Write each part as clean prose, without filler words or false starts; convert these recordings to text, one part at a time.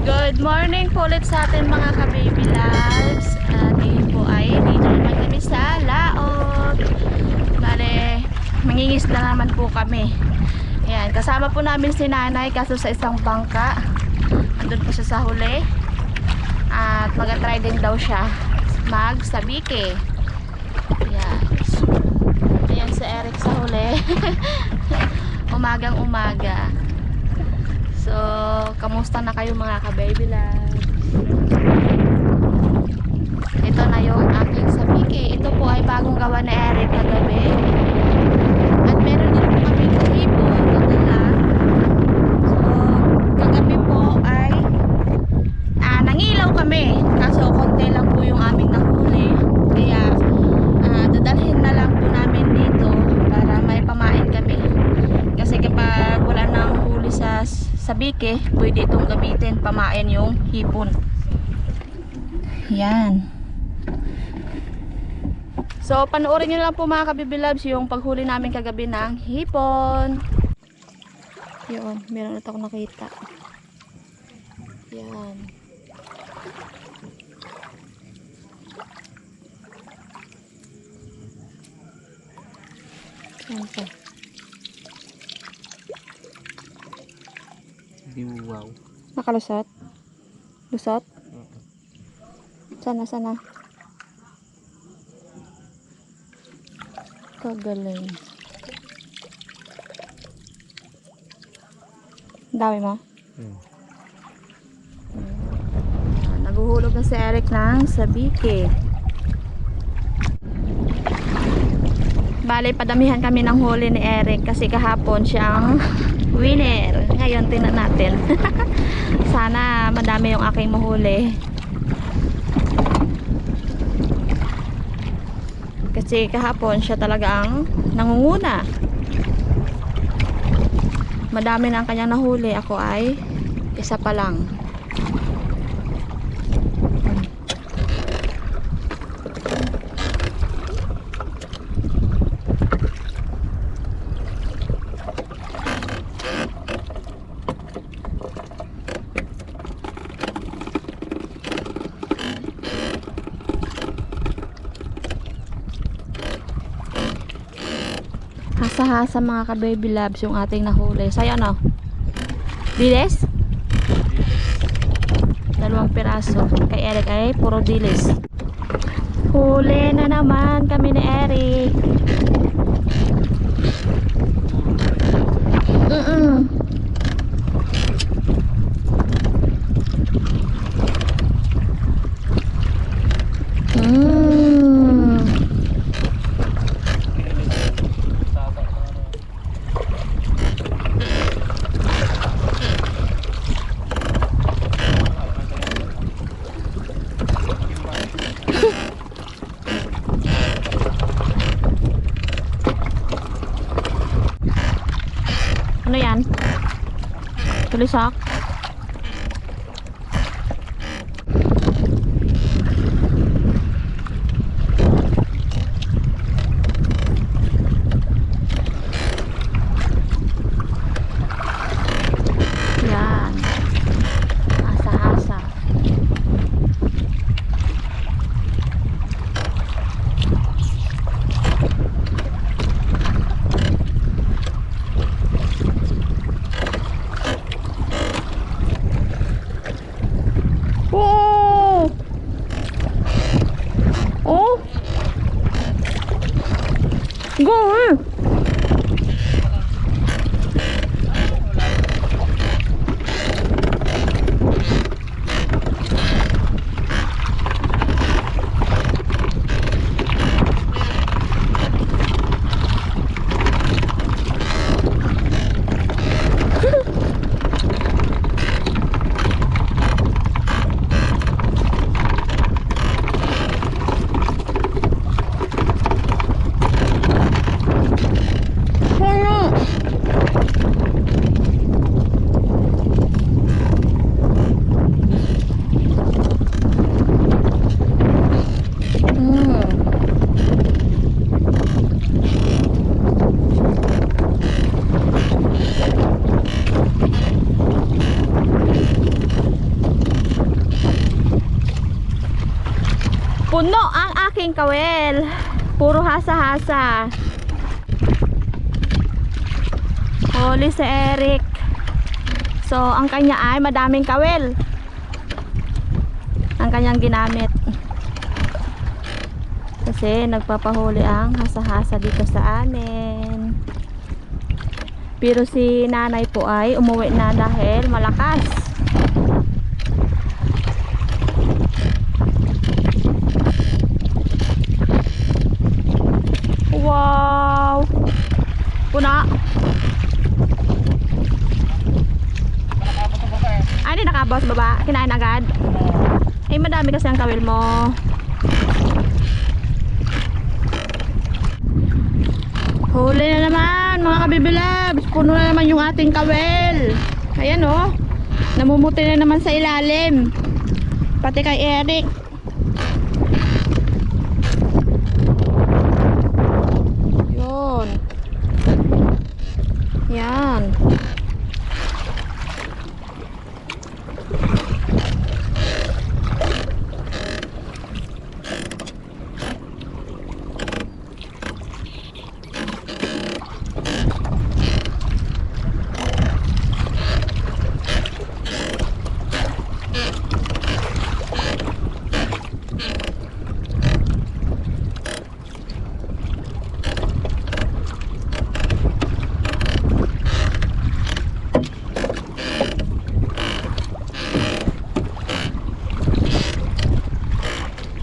Good morning po ulit sa atin mga ka-baby loves. At ngayon po ay dito naman kami sa Laot. Bale, mangingisda naman po kami. Ayan, kasama po namin si nanay kaso sa isang bangka. Andun po siya sa huli. At mag-try din daw siya mag-sabike. Ayan. Ayan si Eric sa huli. Umagang umaga. So, kamusta na kayo mga ka-baby loves? Ito na yung aking sabike. Ito po ay bagong gawa ni Eric kagabi. At meron din po kami ibon nadala. So, kagabi po ay nangilaw kami. Kaso konti lang po yung aming nahuli. Kaya dadalhin na lang po namin dito para may pamain kami. Kasi kapag wala nang huli sa sabike, pwede itong gamitin pamain yung hipon. Yan. So, panoorin nyo lang po mga ka-baby loves yung paghuli namin kagabi ng hipon. Yun, meron ulit ako nakita. Yan. Yan po. Wow. Nakalusot? Lusot? Sana. Kagaling. Dami mo? Naguhulog na si Eric ng sabike. Bale, padamihan kami ng huli ni Eric kasi kahapon siyang winner. Ngayon, tingnan natin. Sana madami yung aking mahuli. Kasi kahapon siya talaga ang nangunguna. Madami na ang kanyang nahuli. Ako ay isa pa lang. Hasa-hasa mga ka-baby loves yung ating nahuli. Sa'yo ano? Diles? 2 piraso. Kay Eric ay puro diles. Huli na naman kami ni Eric. Ano yan? Tulisak? Yan. Hasa-hasa. Puno ang aking kawel. Puro hasa-hasa. Huli si Eric. So, ang kanya ay madaming kawel. Ang kanyang ginamit. Kasi nagpapahuli ang hasa-hasa dito sa amin. Pero si nanay po ay umuwi na dahil malakas. Wow! Puna! Ay, di nakabaw sa baba. Kinain agad. Eh, madami kasi ang kawil mo. Huli na naman, mga kabibilabs. Puno na naman yung ating kawil. Ayan, oh. Namumuti na naman sa ilalim. Pati kay Eric. Yun. Yan.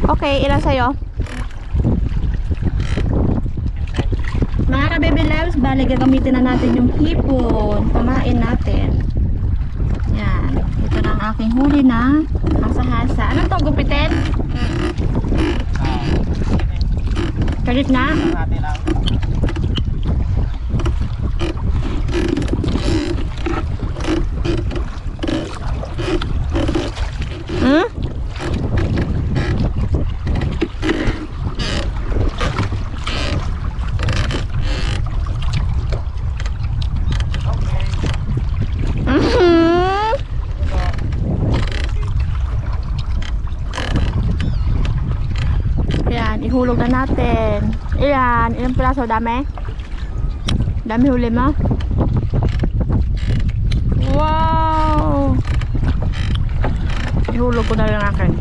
Okay, ilan sa'yo? Mga ka-baby loves, bali gagamitin na natin yung hipon. Pamain natin. Yan. Ito na ang aking huli na hasa-hasa. Anong to, gupitin? Kalit na? Hmm? Ihulog na natin. Ilang piraso? Dami? Dami huli mo? Wow! Ihulog ko na lang akin.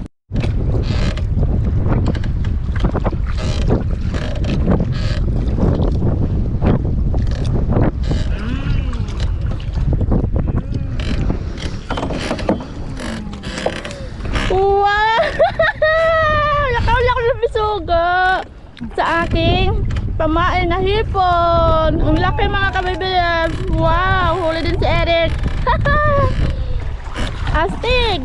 Sa aking pamain na hipon. Ang laki mga kabibilab. Wow, huli din si Eric. Astig.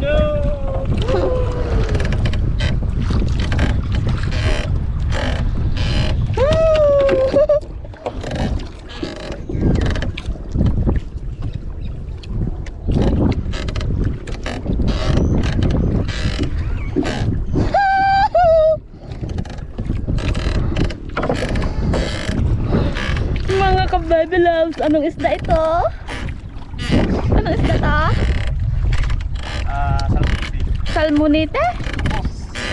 No. Baby loves, anong isda ito? Anong isda to? Salmonite?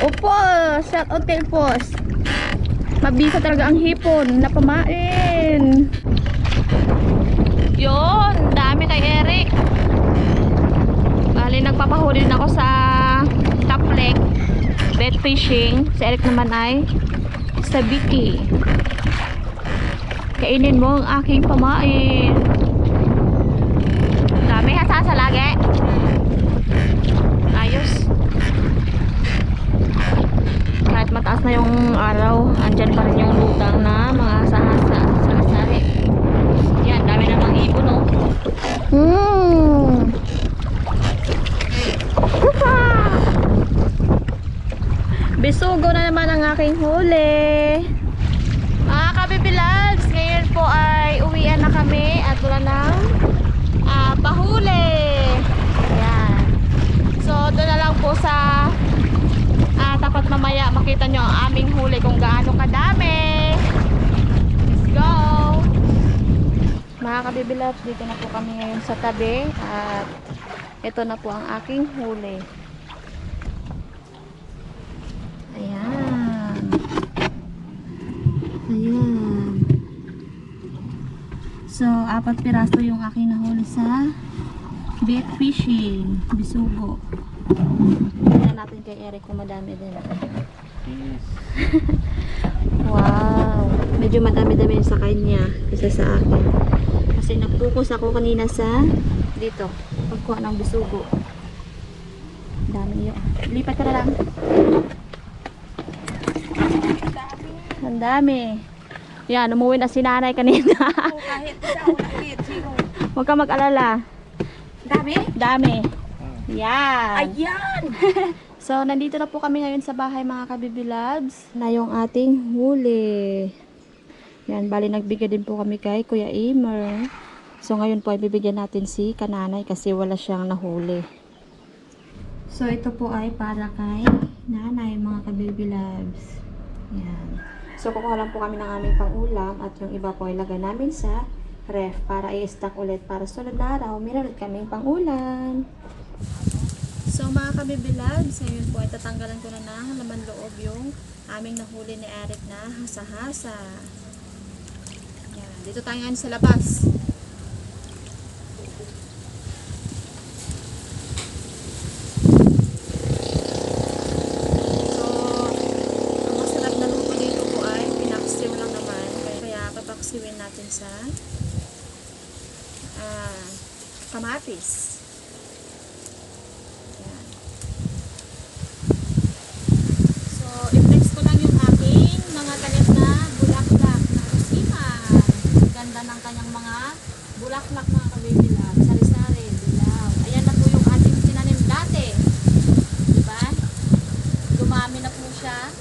Opo, shout out kay Pos. Mabisa talaga ang hipon na pamain. Yun, dami kay Eric. Bali, nagpapahuli din ako sa top lake, bait fishing. Si Eric naman ay sa Biki. Kainin mo ang aking pamain. Dami hasa-hasa lagi. Ayos. Kahit mataas na yung araw, andyan pa rin yung lutang na mga hasa-hasa. Sari-sari. Yan, dami namang ibon, no? Bisugo na naman ang aking huli. Mga kabibilags, ngayon po ay uwian na kami at wala nang pahuli. Ayan. So doon na lang po sa tapat mamaya makita nyo ang aming huli kung gaano kadami. Let's go. Mga kabibilags, dito na po kami ngayon sa tabi at ito na po ang aking huli. Ayan. So, 4 piraso yung aking nahuli sa bait fishing. Bisugo. Tingnan natin kay Eric kung madami din. Yes. Wow. Medyo madami-dami sa kanya kaysa sa akin. Kasi nag-focus ako kanina sa dito. Pagkuha ng bisugo. Dami yun. Lipat ka na lang. Ang dami. Yan, umuwi na si nanay kanina. Kahit isa, kahit zero. Huwag ka mag-alala. Dami? Dami. Yan. Ayan! So, nandito na po kami ngayon sa bahay mga kabibilabs. Na yung ating huli. Yan, bali nagbigay din po kami kay Kuya Emer. So, ngayon po ay bibigyan natin si kananay kasi wala siyang nahuli. So, ito po ay para kay nanay mga kabibilabs. Yan. So, kukuha lang po kami ng aming pang-ulam at yung iba po ay lagay namin sa ref para i-stock ulit para sunod na araw meron ulit kaming pang-ulam. So mga kabibilabs, ngayon po ay tatanggalan ko na ng laman loob yung aming nahuli ni Eric na hasa-hasa. Yan. Dito tayo ngayon sa labas. So, ang masarap na luto dito po ay pinaksiw lang naman. Kaya papaksiwin natin sa kamatis. So, i-flex ko lang yung aking mga tanim na bulaklak na kusina. Ganda ng kanyang mga bulaklak mga kabibilab. Sari-sari, dilaw. Ayan na po yung ating tinanim dati. Diba? Dumami na po siya.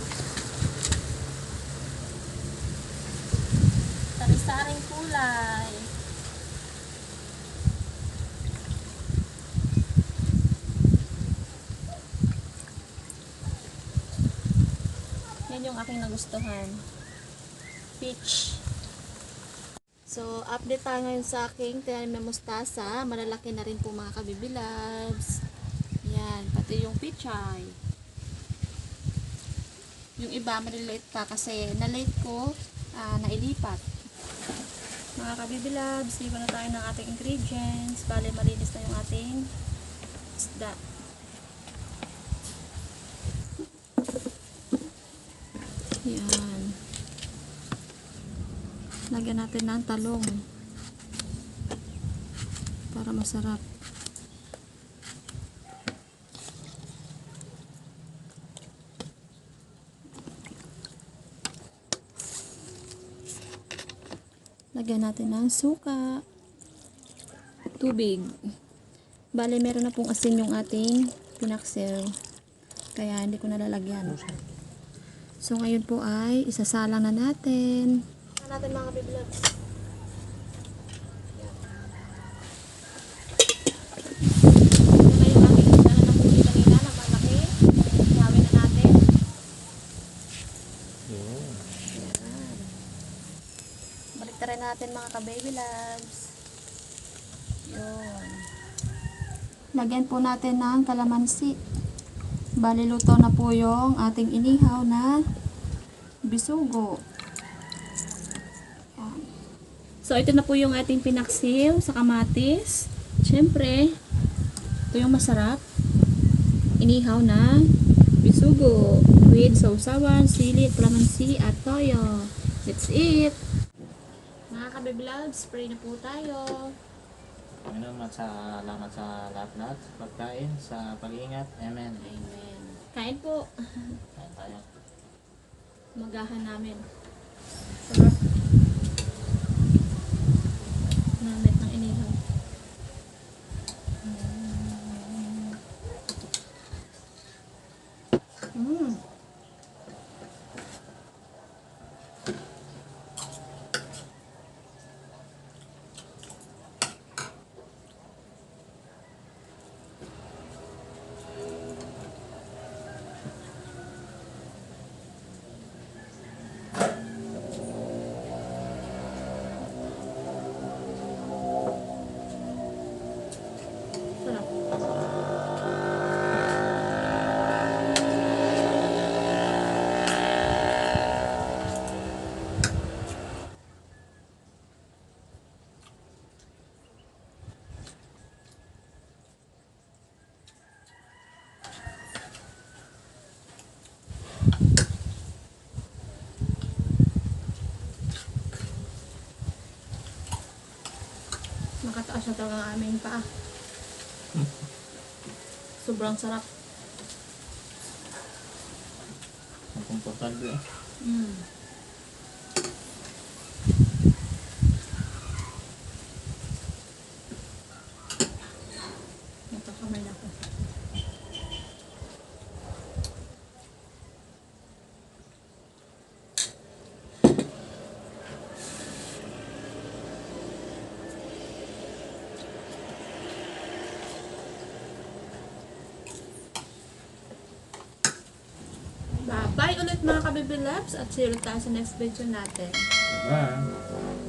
Sari-saring kulay. Yan yung aking nagustuhan. Peach. So, update tayo ngayon sa aking tinanim na mustasa. Malalaki na rin po mga kabibilabs. Yan, pati yung pichay. Yung iba, maliliit pa kasi na-late ko, nailipat. Mga kabibilabs, iba na tayo ng ating ingredients. Bale, malinis na yung ating isda. Yan. Lagyan natin ng talong para masarap. Lagyan natin ng suka, tubig. Bale, meron na pong asin yung ating pinaksiw. Kaya hindi ko nalalagyan. So, ngayon po ay isasalang na natin. Natin mga kabibilabs. Ito na yung aking dala ng huli kanina na malaki. Gawin na natin. Yan. Balik na rin natin mga kabibilabs. Yun. Lagyan po natin ng kalamansi. Bali, luto na po yung ating inihaw na bisugo. Yan. So, ito na po yung ating pinaksiw sa kamatis. Siyempre, ito yung masarap. Inihaw na bisugo with sausawan, sili, kalamansi, at toyo. That's it. Mga kabiblog, spray na po tayo. Panginoon, salamat sa lahat-lahat, sa pagkain, sa pag-iingat. Amen. Amen. Kain po. Kain tayo. Magahan namin. Sarap. Namit ng inihaw. aming paa. Sobrang sarap. Ang komportable eh. Mm. Nakakamay na ako. Bye ulit mga kabibi loves at see you ulit tayo sa next video natin. Bye!